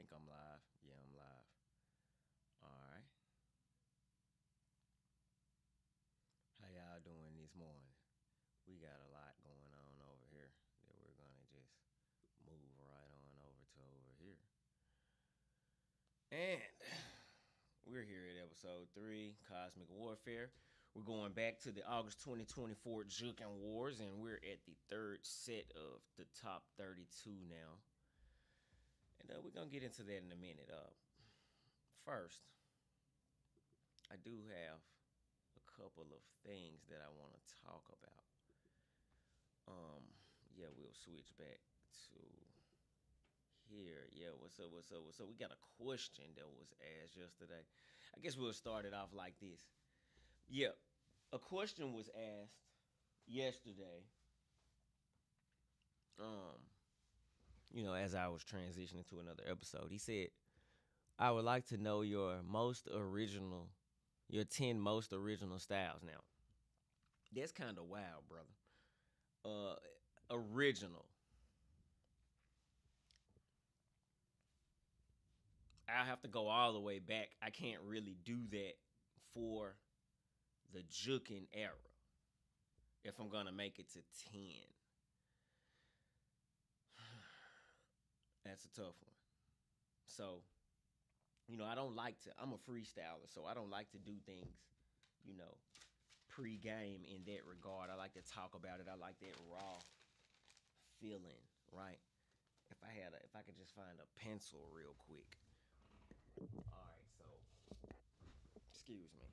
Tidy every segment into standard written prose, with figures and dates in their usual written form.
think I'm live. Yeah, I'm live. All right. How y'all doing this morning? We got a lot going on over here that we're gonna just move right on over to over here. And we're here at episode 3, Cosmic Warfare. We're going back to the August 2024 Jookin Warz, and we're at the third set of the top 32 now. And we're gonna get into that in a minute. First, I do have a couple of things that I want to talk about. Yeah, we'll switch back to here. Yeah, what's up? What's up? What's up? We got a question that was asked yesterday. I guess we'll start it off like this. Yeah, a question was asked yesterday. Um, as I was transitioning to another episode, he said, "I would like to know your 10 most original styles." Now, that's kind of wild, brother. Uh, Original. I have to go all the way back. I can't really do that for the Jookin era if I'm gonna make it to 10. That's a tough one. So, I don't like to. I'm a freestyler, so I don't like to do things, you know, pre-game in that regard. I like to talk about it. I like that raw feeling, right? If I could just find a pencil real quick. All right, so excuse me.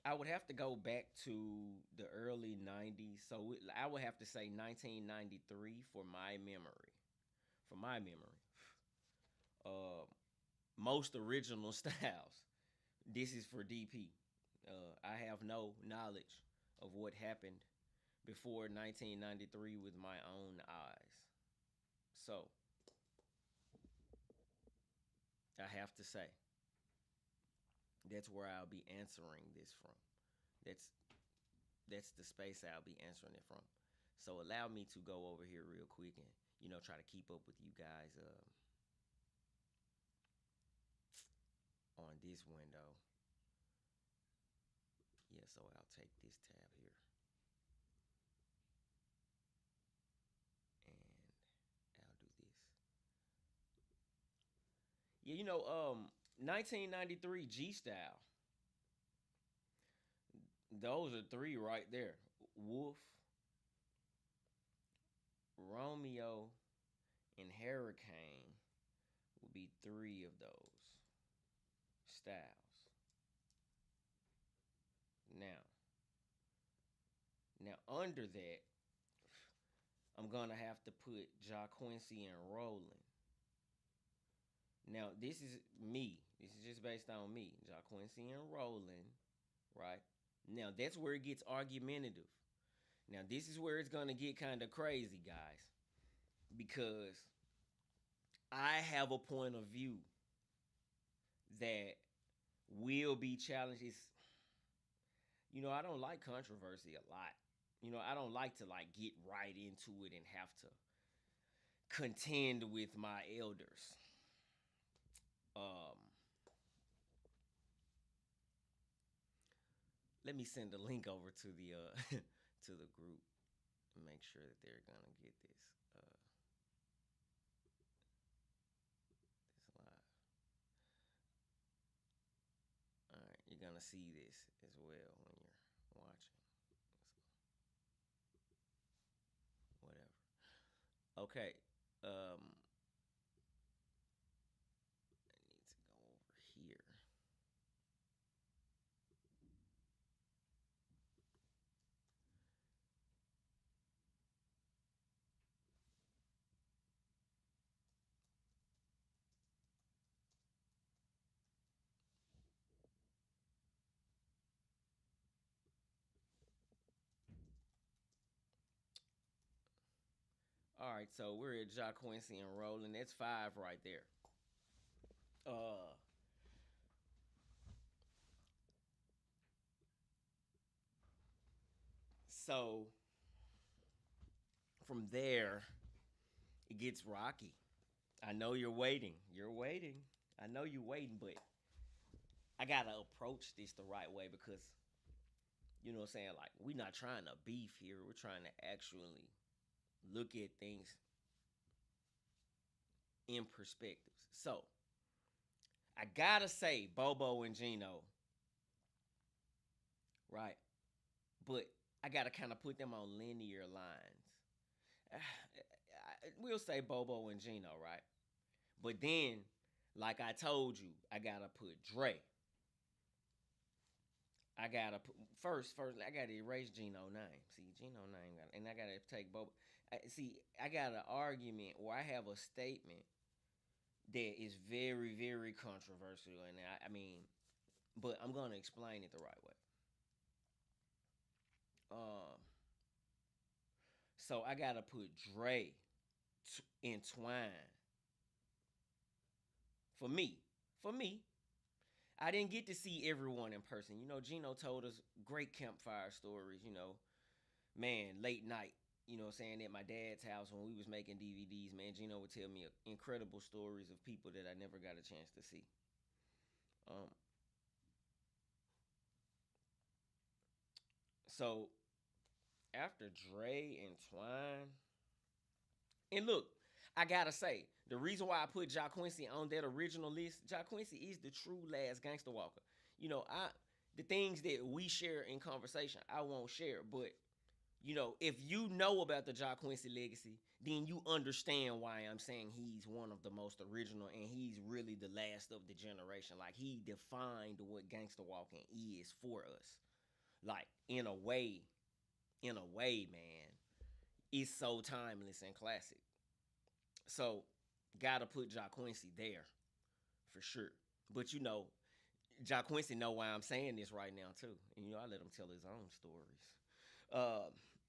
I would have to go back to the early 90s. So I would have to say 1993 for my memory. For my memory. Uh, Most original styles. This is for DP. I have no knowledge of what happened before 1993 with my own eyes. So I have to say that's where I'll be answering this from. That's that's the space I'll be answering it from. So allow me to go over here real quick and try to keep up with you guys on this window. Yeah, so I'll take this tab here and I'll do this. Yeah, 1993 G style. Those are 3 right there. Wolf, Romeo, and Hurricane will be 3 of those styles. Now, under that, I'm gonna have to put Ja Quincy and Rollin'. Now, this is me. This is just based on me. Ja Quincy and Rollin', right? Now, that's where it gets argumentative. Now, this is where it's gonna get kind of crazy, guys, because I have a point of view that will be challenged. I don't like controversy a lot. I don't like to get right into it and have to contend with my elders. Um, Let me send a link over to the to the group and make sure that they're gonna get this live. All right, you're gonna see this as well when you're watching. So, whatever. Okay. I need to go over here. All right, so we're at Ja Quincy and Rollin'. That's 5 right there. Uh, so from there, it gets rocky. I know you're waiting. You're waiting. I know you're waiting, but I gotta approach this the right way because you know what I'm saying. Like we're not trying to beef here. We're trying to actually look at things in perspectives. So I gotta say, Bobo and Gino, right? But I gotta kind of put them on linear lines. We'll say Bobo and Gino, right? But then, like I told you, I gotta put Dre. I gotta put first. I gotta erase Gino name. See, Gino name, and I gotta take Bobo. See, I got an argument where I have a statement that is very, very controversial, and I mean, but I'm gonna explain it the right way. Um, so I gotta put Dre in Twine for me. For me, I didn't get to see everyone in person. You know, Gino told us great campfire stories. You know, man, late night. You know, saying at my dad's house when we was making DVDs. Man, Gino would tell me incredible stories of people that I never got a chance to see. Um, so after Dre and Twine, and look, I gotta say, the reason why I put Jacquincy on that original list, Jacquincy is the true last gangster walker. You know, the things that we share in conversation, I won't share. But you know, if you know about the Jacquincy legacy, then you understand why I'm saying he's one of the most original, and he's really the last of the generation. Like he defined what gangster walking is for us. Like in a way, man, it's so timeless and classic. So, gotta put Jacquincy there for sure. But you know, Jacquincy know why I'm saying this right now too, and you know I let him tell his own stories.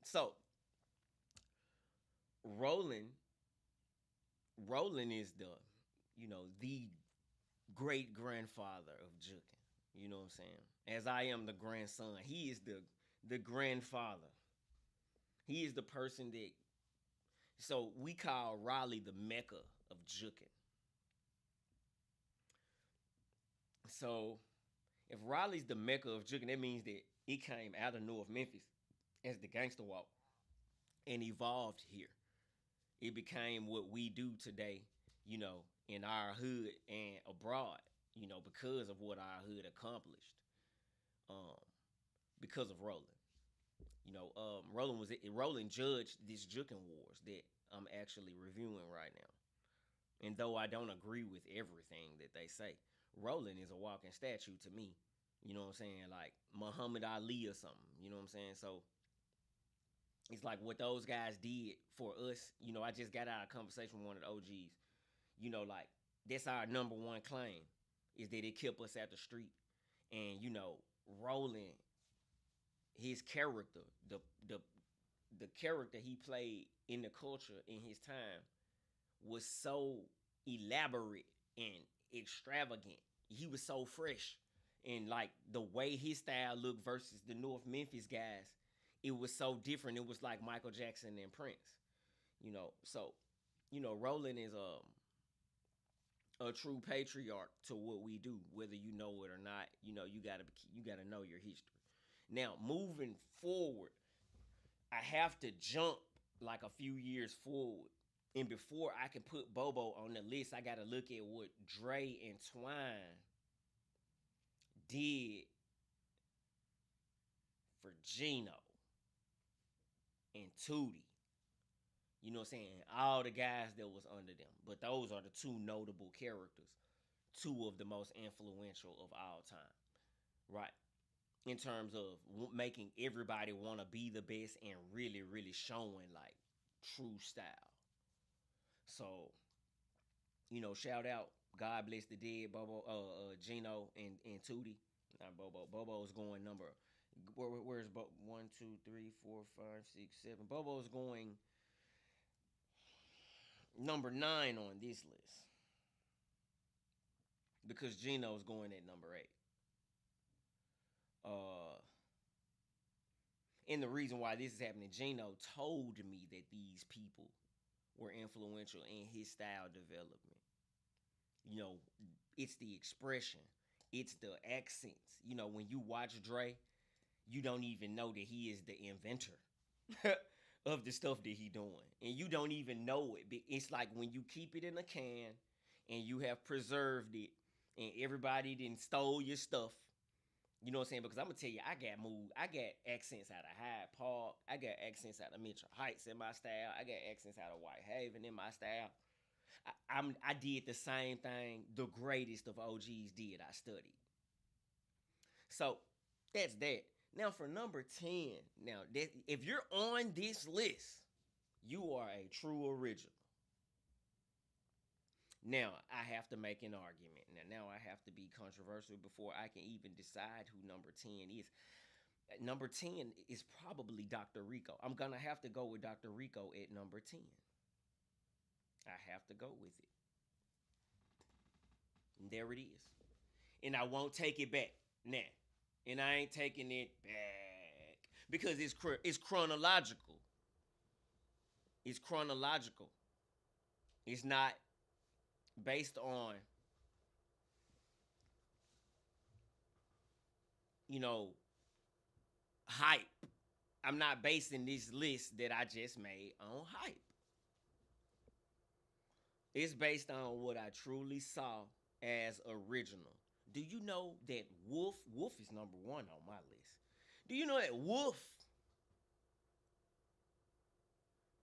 So Roland, Roland is the, you know, the great grandfather of Jookin. You know what I'm saying? As I am the grandson, he is the grandfather. He is the person that. So we call Raleigh the Mecca of Jookin. So if Raleigh's the Mecca of Jookin, that means that it came out of North Memphis as the gangster walk and evolved here. It became what we do today, you know, in our hood and abroad, you know, because of what our hood accomplished, um, because of Roland. You know, Roland judged this Jookin Wars that I'm actually reviewing right now. And though I don't agree with everything that they say, Roland is a walking statue to me. You know what I'm saying? Like Muhammad Ali or something. You know what I'm saying? So it's like what those guys did for us. You know, I just got out of a conversation with one of the OGs. You know, like that's our number one claim is that it kept us at the street. And you know, Roland, his character, the the character he played in the culture in his time was so elaborate and extravagant. He was so fresh. And like the way his style looked versus the North Memphis guys, it was so different. It was like Michael Jackson and Prince. You know, so you know, Roland is a true patriarch to what we do, whether you know it or not. You know, you gotta know your history. Now, moving forward, I have to jump like a few years forward. And before I can put Bobo on the list, I gotta look at what Dre and Twine did for Gino and Tootie. You know what I'm saying? All the guys that was under them. But those are the two notable characters. Two of the most influential of all time. Right? In terms of making everybody want to be the best and really, really showing like true style. So, you know, shout out, God bless the dead, Bobo, Gino and Tootie. Not Bobo. Bobo's going number. Where's Bobo? 1, 2, 3, 4, 5, 6, 7. Bobo's going number 9 on this list because Gino's going at number 8. And the reason why this is happening, Gino told me that these people were influential in his style development. You know, it's the expression, it's the accents. You know, when you watch Dre, you don't even know that he is the inventor of the stuff that he doing, and you don't even know it. It's like when you keep it in a can and you have preserved it, and everybody then stole your stuff. You know what I'm saying? Because I'm gonna tell you, I got accents out of Hyde Park. I got accents out of Mitchell Heights in my style. I got accents out of Whitehaven in my style. I did the same thing the greatest of OGs did. I studied. So that's that. Now for number 10, now that if you're on this list, you are a true original. Now I have to make an argument. Now I have to be controversial before I can even decide who number 10 is. Number 10 is probably Dr. Rico. I'm gonna have to go with Dr. Rico at number 10. I have to go with it. And there it is. And I won't take it back now. And I ain't taking it back because it's chronological. It's chronological. It's not based on, you know, hype. I'm not basing this list that I just made on hype. It's based on what I truly saw as original. Do you know that Wolf is number 1 on my list? Do you know that Wolf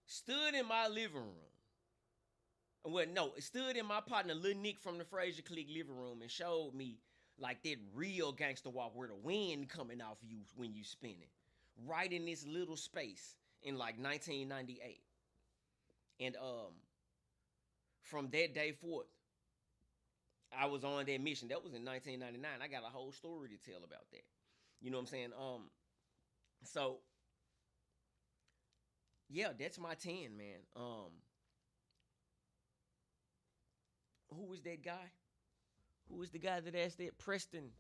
stood in my living room? Well, no, it stood in my partner Lil Nick from the Fraser Click living room and showed me like that real gangster walk where the wind coming off you when you spinning. Right in this little space in like 1998. And from that day forth, I was on that mission. That was in 1999. I got a whole story to tell about that. You know what I'm saying? So yeah, that's my 10, man. Who is that guy? Who is the guy that asked that? Preston,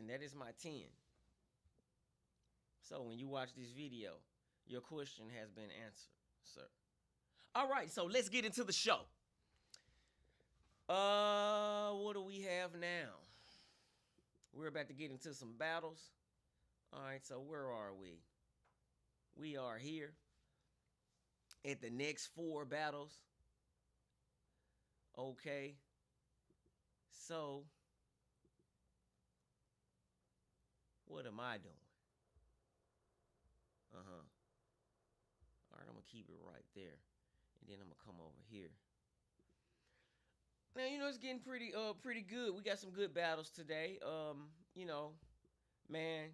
that is my 10. So when you watch this video, your question has been answered, sir. All right, so let's get into the show. What do we have now? We're about to get into some battles. All right, so where are we? We are here at the next 4 battles. Okay. So, what am I doing? All right, I'm going to keep it right there. And then I'm going to come over here. Now, you know, it's getting pretty good. We got some good battles today. You know, man,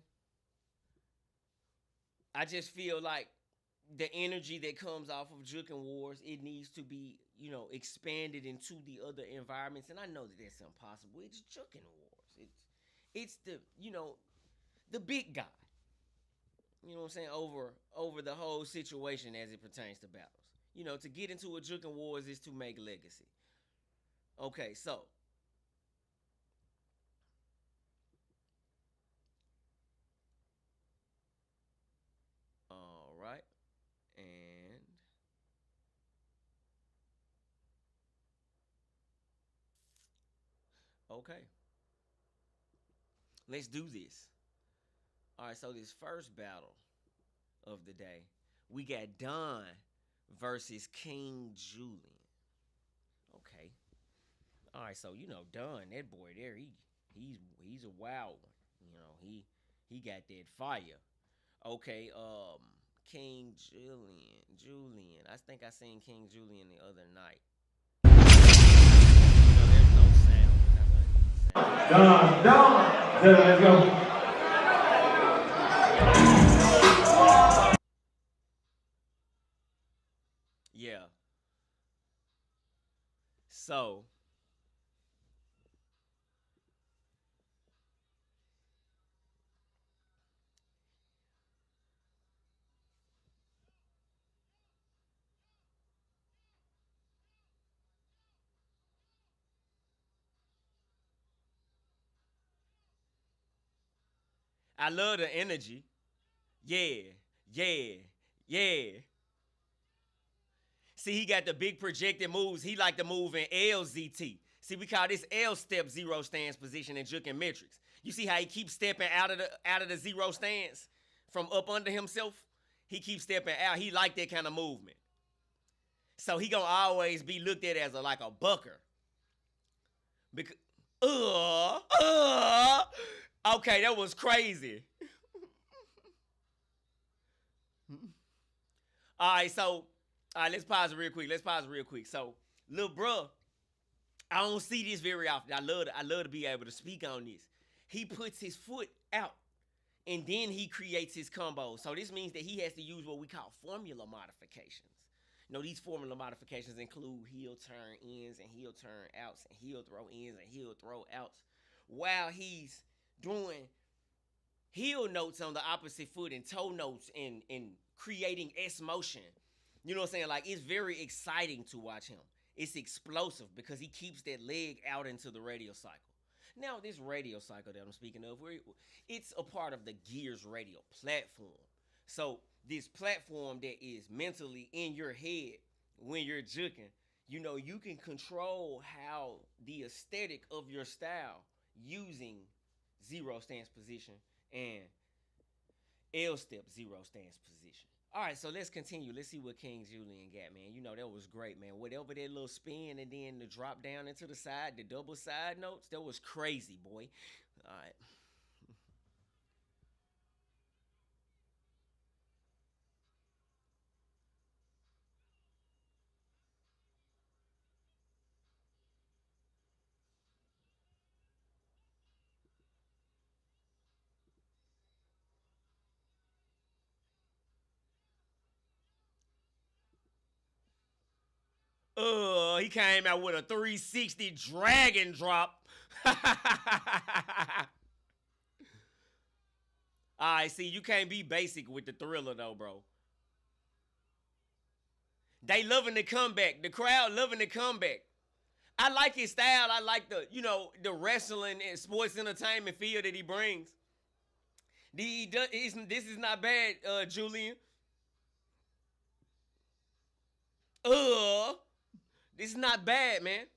I just feel like the energy that comes off of Jookin Warz, it needs to be, you know, expanded into the other environments. And I know that that's impossible. It's Jookin Warz. It's the, you know, the big guy. You know what I'm saying? Over the whole situation as it pertains to battles. You know, to get into a Jookin Warz is to make legacy. Okay, so all right, and okay, let's do this. All right, so this first battle of the day, we got Don versus King Julian. Okay. All right, so you know Don, that boy there, he's a wild one. You know, he got that fire. Okay, King Julian. I think I seen King Julian the other night. You know, there's no sound. We're not gonna do sound. Let's go. Yeah. So I love the energy. Yeah, yeah, yeah. See, he got the big projected moves. He like to move in LZT. See, we call this L step zero stance position in Jookin Metrics. You see how he keeps stepping out of the zero stance from up under himself? He keeps stepping out. He like that kind of movement. So he gonna always be looked at as like a bucker. Because okay, that was crazy. All right, let's pause it real quick. So, little bruh, I don't see this very often. I love to be able to speak on this. He puts his foot out and then he creates his combos. So this means that he has to use what we call formula modifications. These formula modifications include heel turn ins and heel turn outs and heel throw ins and heel throw outs while he's doing heel notes on the opposite foot and toe notes and creating S motion. You know what I'm saying? Like, it's very exciting to watch him. It's explosive because he keeps that leg out into the radial cycle. Now, this radial cycle that I'm speaking of, it's a part of the Gears radial platform. So, this platform that is mentally in your head when you're juking, you can control how the aesthetic of your style using zero stance position and L step zero stance position. All right, so let's continue. Let's see what King Julian got, man. That was great, man. Whatever that little spin and then the drop down into the side, the double side notes, that was crazy, boy. All right. He came out with a 360 dragon drop. All right, see, you can't be basic with the Thriller, though, bro. They loving the comeback. The crowd loving the comeback. I like his style. I like the wrestling and sports entertainment feel that he brings. This is not bad, Julian. This is not bad, man.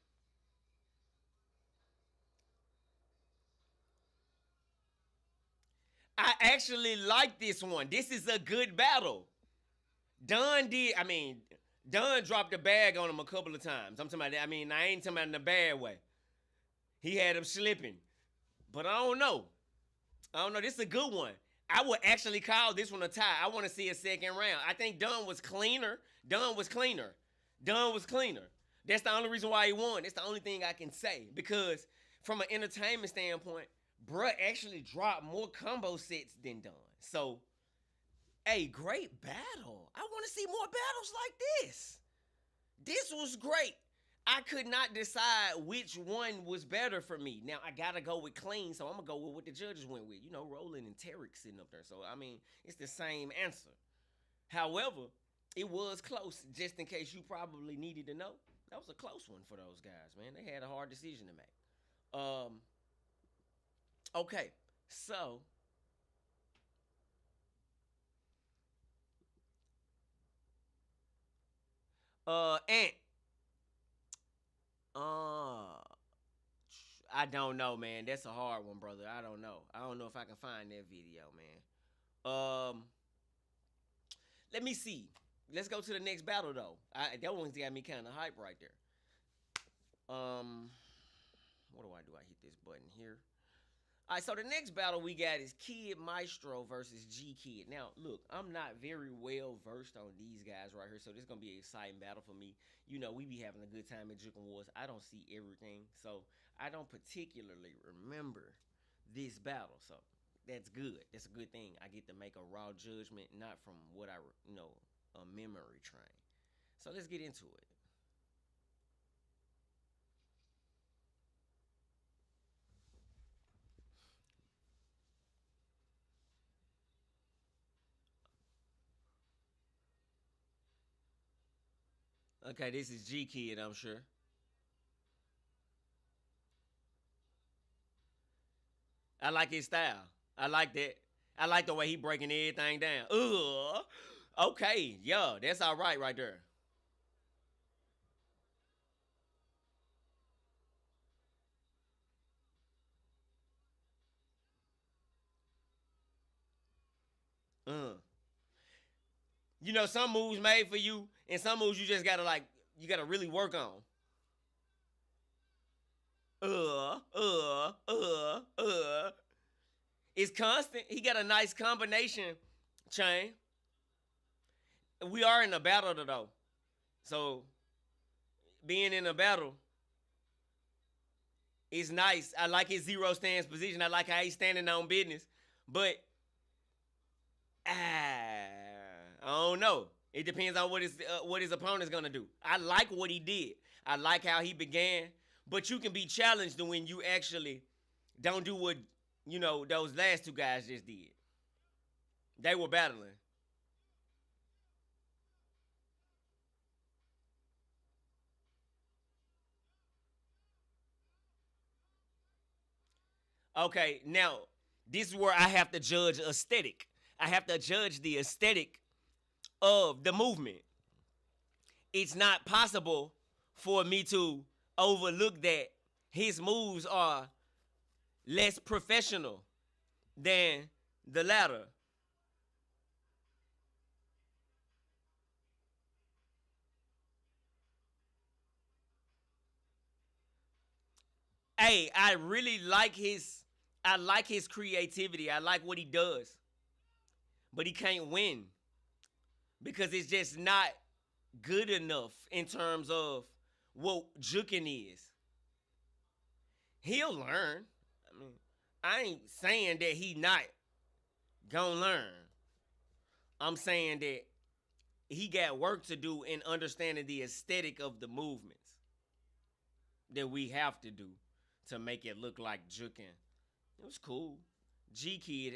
I actually like this one. This is a good battle. Dunn dropped the bag on him a couple of times. I'm talking about that. I ain't talking about in a bad way. He had him slipping. But I don't know. This is a good one. I would actually call this one a tie. I want to see a second round. I think Dunn was cleaner. That's the only reason why he won. That's the only thing I can say. Because from an entertainment standpoint, bruh actually dropped more combo sets than Dunn. So, hey, great battle. I want to see more battles like this. This was great. I could not decide which one was better for me. Now, I got to go with clean, so I'm going to go with what the judges went with. Roland and Tarek sitting up there. So, it's the same answer. However, it was close, just in case you probably needed to know. That was a close one for those guys, man. They had a hard decision to make. Okay, so Ant. I don't know, man. That's a hard one, brother. I don't know. I don't know if I can find that video, man. Let me see. Let's go to the next battle, though. That one's got me kind of hype right there. What do? I hit this button here. All right, so the next battle we got is Kid Maestro versus G Kid. Now, look, I'm not very well versed on these guys right here, so this is going to be an exciting battle for me. We be having a good time at Jookin Warz. I don't see everything, so I don't particularly remember this battle, so that's good. That's a good thing. I get to make a raw judgment, not from what a memory train. So let's get into it. Okay, this is G Kid, I'm sure. I like his style. I like that. I like the way he breaking everything down. Okay, yeah, that's all right there. Uh. You know, some moves made for you, and some moves you just gotta like you gotta really work on. Uh, uh, uh. It's constant. He got a nice combination chain. We are in a battle though. So being in a battle is nice. I like his zero stance position. I like how he's standing on business. But I don't know. It depends on what his opponent's gonna do. I like what he did. I like how he began. But you can be challenged when you actually don't do what those last two guys just did. They were battling. Okay, now this is where I have to judge aesthetic. I have to judge the aesthetic of the movement. It's not possible for me to overlook that his moves are less professional than the latter. Hey, I like his creativity. I like what he does. But he can't win because it's just not good enough in terms of what Jookin is. He'll learn. I mean, I ain't saying that he not gonna learn. I'm saying that he got work to do in understanding the aesthetic of the movements that we have to do to make it look like Jookin. It was cool. G Kid,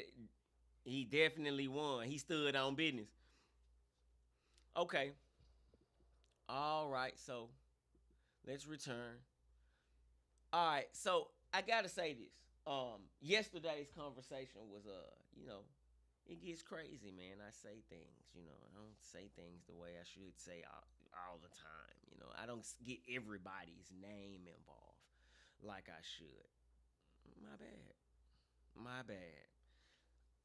he definitely won. He stood on business. Okay. All right. So let's return. All right. So I gotta say this. Yesterday's conversation was it gets crazy, man. I say things, I don't say things the way I should say all the time. I don't get everybody's name involved like I should. My bad. My bad.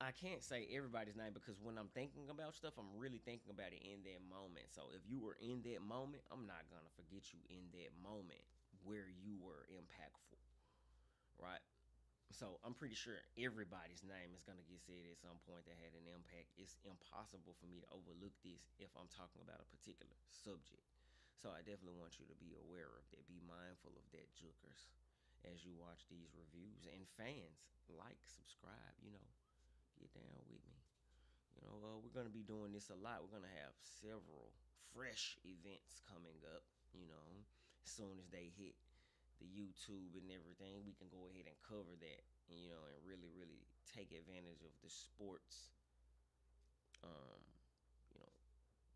I can't say everybody's name because when I'm thinking about stuff, I'm really thinking about it in that moment. So if you were in that moment, I'm not gonna forget you in that moment where you were impactful, right? So I'm pretty sure everybody's name is gonna get said at some point that had an impact. It's impossible for me to overlook this if I'm talking about a particular subject. So I definitely want you to be aware of that. Be mindful of that, Jookers, as you watch these reviews. And fans, like, subscribe, get down with me. We're gonna be doing this a lot. We're gonna have several fresh events coming up. As soon as they hit the YouTube and everything, we can go ahead and cover that. And really, really take advantage of the sports, um, you know,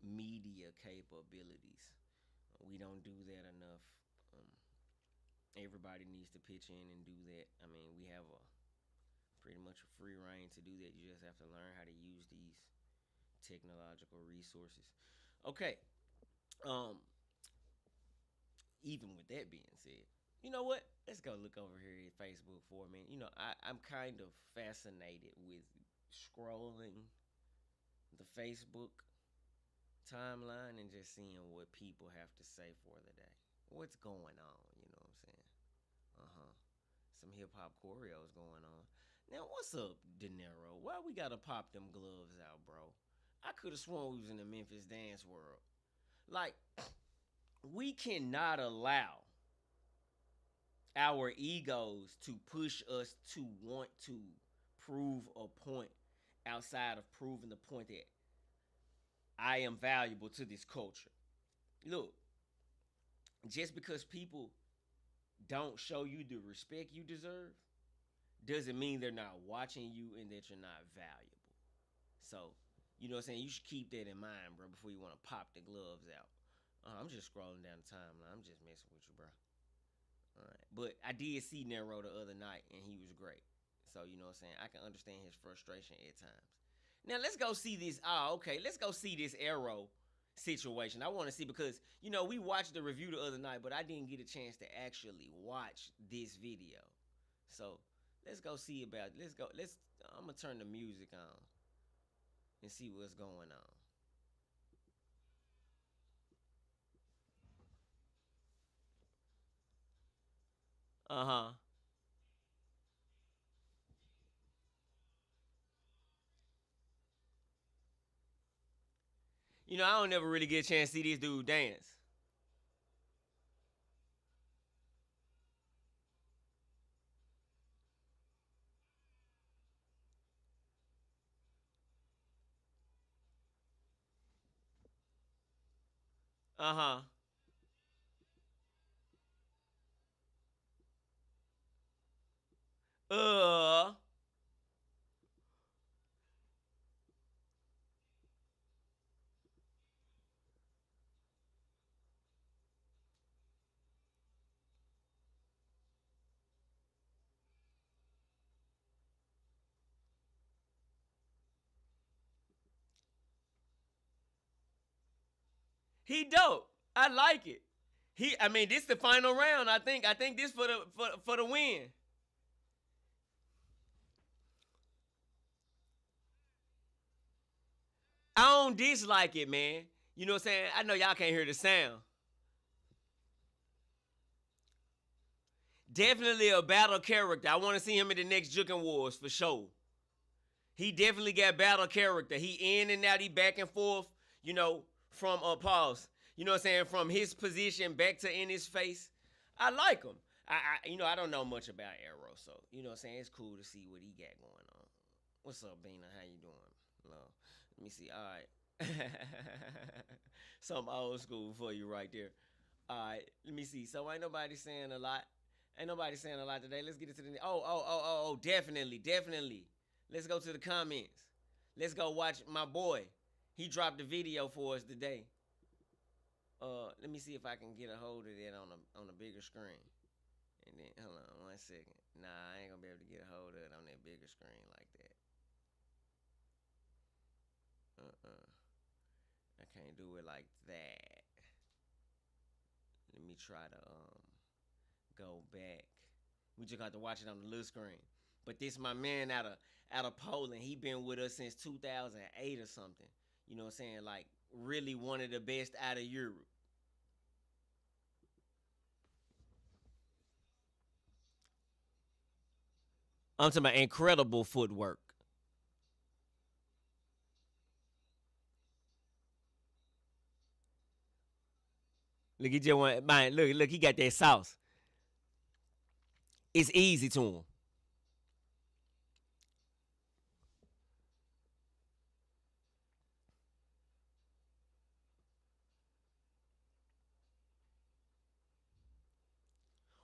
media capabilities. We don't do that enough. Um, Everybody needs to pitch in and do that. I mean, we have a pretty much a free reign to do that. You just have to learn how to use these technological resources. Okay. Um, Even with that being said, you know what? Let's go look over here at Facebook for a minute. I'm kind of fascinated with scrolling the Facebook timeline and just seeing what people have to say for the day. What's going on? You know what I'm saying? Uh huh. Some hip hop choreos going on. Now, what's up, De Niro? Why we gotta pop them gloves out, bro? I could have sworn we was in the Memphis dance world. Like, we cannot allow our egos to push us to want to prove a point outside of proving the point that I am valuable to this culture. Look, just because people don't show you the respect you deserve doesn't mean they're not watching you and that you're not valuable. So, you know what I'm saying? You should keep that in mind, bro, before you want to pop the gloves out. I'm just scrolling down the timeline. I'm just messing with you, bro. All right. But I did see Nero the other night, and he was great. So, you know what I'm saying? I can understand his frustration at times. Now, let's go see this. Oh, okay. Let's go see this Arrow situation. I want to see because, we watched the review the other night, but I didn't get a chance to actually watch this video. So, let's go see about it. I'm going to turn the music on. and see what's going on. Uh-huh. You know, I don't never really get a chance to see this dude dance. Uh-huh. Uh, he dope. I like it. I mean, this the final round. I think this for the win. I don't dislike it, man. You know what I'm saying? I know y'all can't hear the sound. Definitely a battle character. I want to see him in the next Jookin Warz for sure. He definitely got battle character. He in and out, he back and forth, you know, from pause. You know what I'm saying? From his position back to in his face. I like him. I don't know much about Arrow, so you know what I'm saying? It's cool to see what he got going on. What's up, Bina? How you doing? Hello. Let me see. All right. Some old school for you right there. All right. Let me see. So ain't nobody saying a lot. Ain't nobody saying a lot today. Let's get into the definitely, definitely. Let's go to the comments. Let's go watch my boy. He dropped a video for us today. Let me see if I can get a hold of that on a bigger screen. And then hold on 1 second. Nah, I ain't gonna be able to get a hold of it on that bigger screen like that. I can't do it like that. Let me try to go back. We just got to watch it on the little screen. But this my man out of Poland. He been with us since 2008 or something. You know what I'm saying? Like really one of the best out of Europe. I'm talking about incredible footwork. Look, he just want man. Look, he got that sauce. It's easy to him.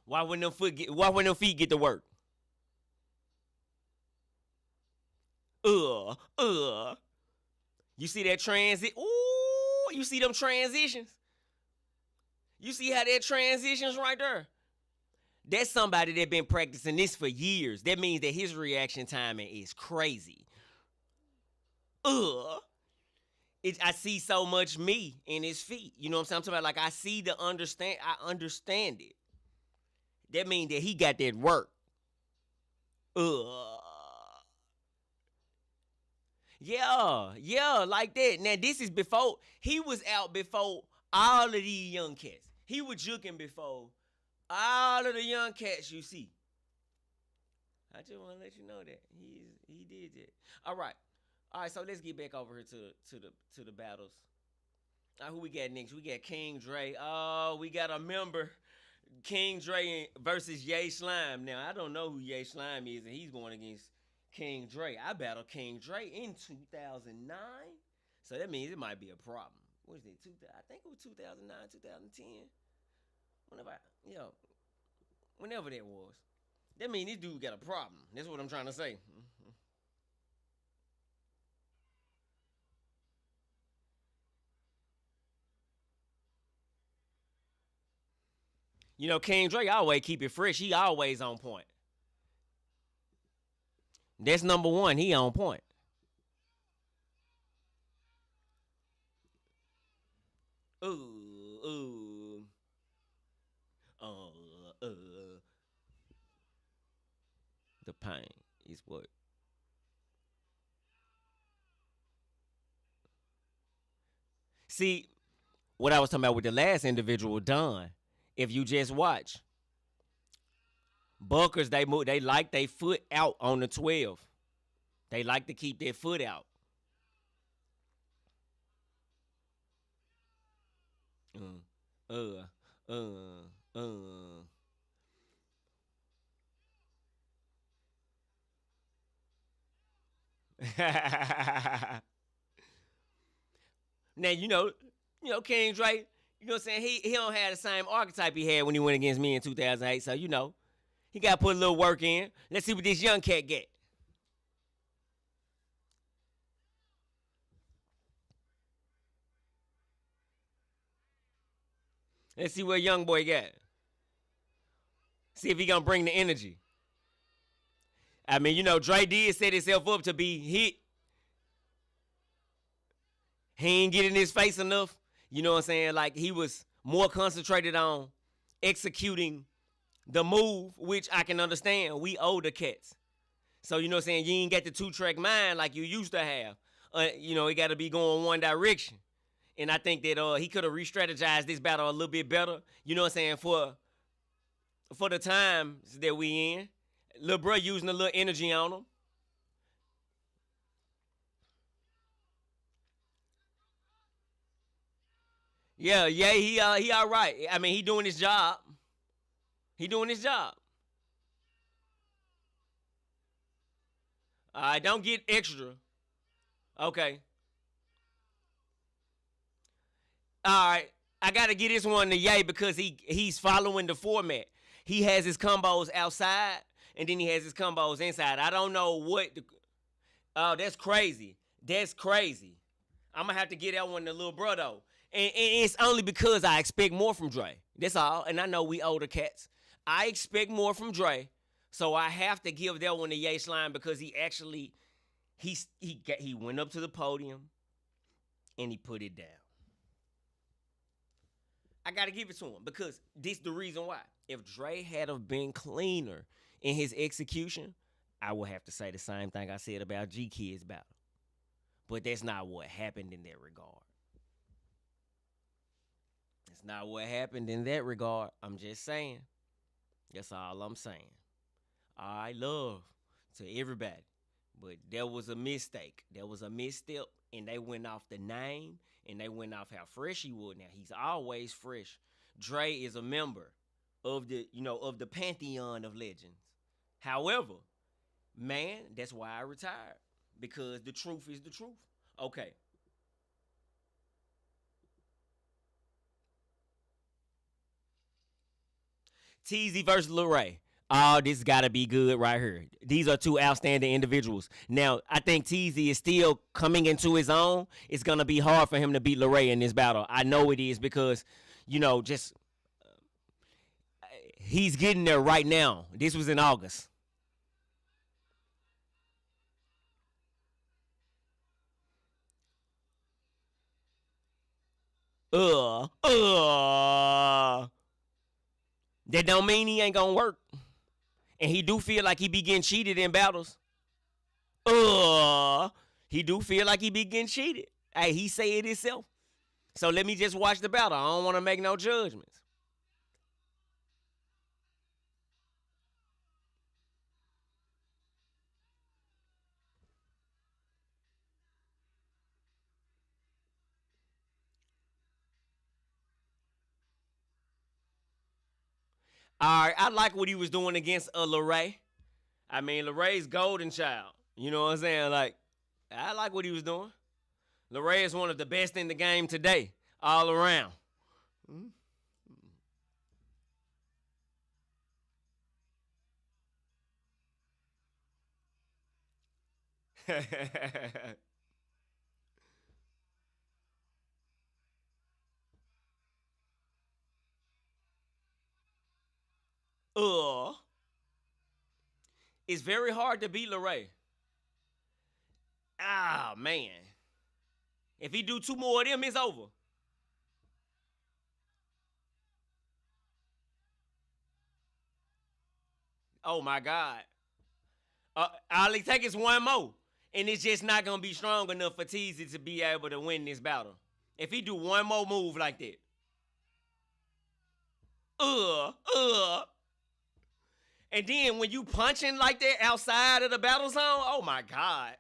Why when them feet get to work? Uh. You see that transit? Ooh, you see them transitions? You see how that transitions right there? That's somebody that been practicing this for years. That means that his reaction timing is crazy. Ugh. I see so much me in his feet. You know what I'm saying? I'm talking about like I see the understand. I understand it. That means that he got that work. Ugh. Yeah, like that. Now this is before he was out before all of these young cats. He was juking before all of the young cats you see. I just want to let you know that he did that. All right. So let's get back over here to the battles. Who we got next? We got King Dre. Oh, we got a member. King Dre versus Ye Slime. Now I don't know who Ye Slime is, and he's going against King Dre. I battled King Dre in 2009, so that means it might be a problem. What is it? I think it was 2009, 2010. Whenever, whenever that was. That means this dude got a problem. That's what I'm trying to say. You know, King Dre always keep it fresh. He always on point. That's number one. He on point. Ooh, ooh. Uh, uh. The pain is what. See, what I was talking about with the last individual, Don, if you just watch, Buckers, they move, they like their foot out on the 12. They like to keep their foot out. Uh, uh. Now King Drake. You know what I'm saying? He don't have the same archetype he had when he went against me in 2008. So he got to put a little work in. Let's see what this young cat get. Let's see what young boy got. See if he gonna bring the energy. I mean, Dre did set himself up to be hit. He ain't getting his face enough. You know what I'm saying? Like, he was more concentrated on executing the move, which I can understand. We older cats. So, you know what I'm saying? You ain't got the two-track mind like you used to have. It got to be going one direction. And I think that he could have re-strategized this battle a little bit better. You know what I'm saying? For the times that we in. Lil' bro using a little energy on him. Yeah, he all right. I mean, he doing his job. He doing his job. All right, don't get extra. Okay. All right. I gotta get this one to Ye because he's following the format. He has his combos outside and then he has his combos inside. I don't know oh, that's crazy. That's crazy. I'm gonna have to get that one to Lil' Bro though. And it's only because I expect more from Dre. That's all. And I know we older cats. I expect more from Dre. So I have to give that one to Ye Slime because he actually he went up to the podium and he put it down. I gotta give it to him because this the reason why. If Dre had have been cleaner in his execution, I would have to say the same thing I said about G Kid's battle. But that's not what happened in that regard. It's not what happened in that regard. I'm just saying. That's all I'm saying. I love to everybody. But there was a mistake. There was a misstep. And they went off the name. And they went off how fresh he was. Now, he's always fresh. Dre is a member of the pantheon of legends. However, man, that's why I retired. Because the truth is the truth. Okay. Teasy versus Lil Ray. Oh, this got to be good right here. These are two outstanding individuals. Now, I think Teasy is still coming into his own. It's going to be hard for him to beat Lil Ray in this battle. I know it is because, just he's getting there right now. This was in August. That don't mean he ain't gonna work. And he do feel like he be getting cheated in battles. He do feel like he be getting cheated. Hey, he say it himself. So let me just watch the battle. I don't want to make no judgments. All right, I like what he was doing against Lil Ray. I mean, Lil Ray's golden child. You know what I'm saying? Like, I like what he was doing. Lil Ray is one of the best in the game today, all around. uh, it's very hard to beat Lil Ray. Ah, man. If he do two more of them, it's over. Oh, my God. All it take is one more. And it's just not going to be strong enough for Teasy to be able to win this battle. If he do one more move like that, uh, and then when you punching like that outside of the battle zone, oh my God.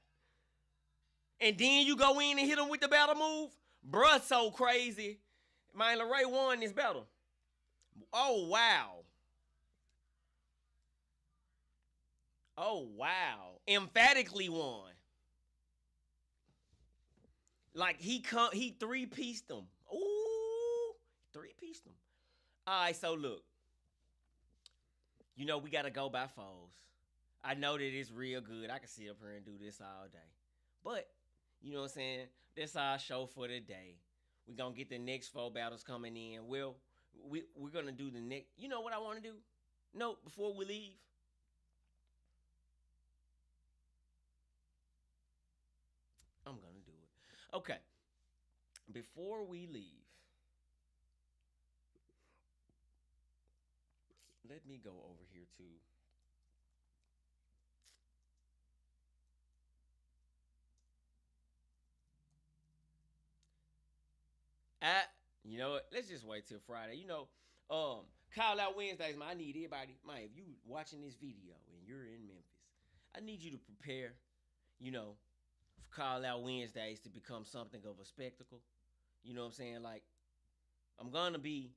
And then you go in and hit him with the battle move, bruh, so crazy. Man, LeRae won this battle. Oh wow. Oh wow. Emphatically won. Like he three-pieced them. Ooh, three-pieced them. All right, so look. You know we gotta go by foes. I know that it's real good. I can sit up here and do this all day. But, you know what I'm saying? That's our show for today. We're gonna get the next 4 battles coming in. Well, we're gonna do the next. You know what I wanna do? No, before we leave. I'm gonna do it. Okay. Before we leave, let me go over here to at you know what? Let's just wait till Friday. Call out Wednesdays, man. I need everybody, man. If you watching this video and you're in Memphis, I need you to prepare, you know, for Call Out Wednesdays to become something of a spectacle. You know what I'm saying? Like, I'm gonna be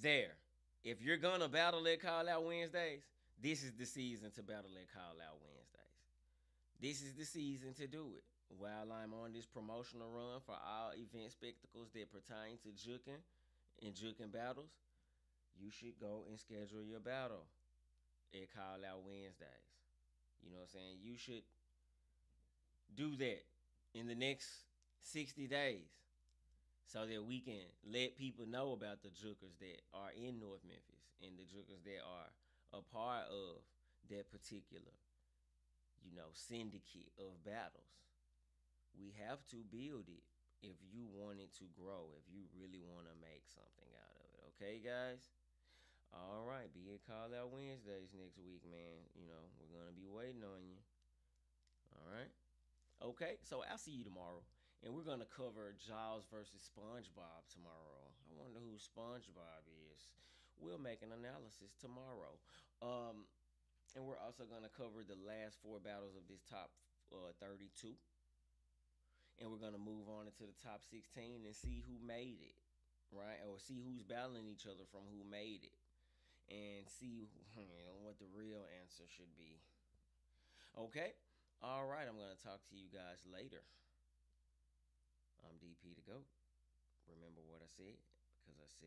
there. If you're gonna battle at Call Out Wednesdays, this is the season to battle at Call Out Wednesdays. This is the season to do it. While I'm on this promotional run for all event spectacles that pertain to Jookin and Jookin battles, you should go and schedule your battle at Call Out Wednesdays. You know what I'm saying? You should do that in the next 60 days so that we can let people know about the Jookers that are in North Memphis and the Jookers that are a part of that particular, syndicate of battles. We have to build it if you want it to grow, if you really want to make something out of it. Okay, guys? All right, be it Call Out Wednesdays next week, man. We're going to be waiting on you. All right? Okay, so I'll see you tomorrow. And we're going to cover Jaws versus SpongeBob tomorrow. I wonder who SpongeBob is. We'll make an analysis tomorrow. And we're also going to cover the last 4 battles of this top 32. And we're going to move on into the top 16 and see who made it, right? Or see who's battling each other from who made it. And see what the real answer should be. Okay? All right, I'm going to talk to you guys later. I'm DP to go. Remember what I said, because I said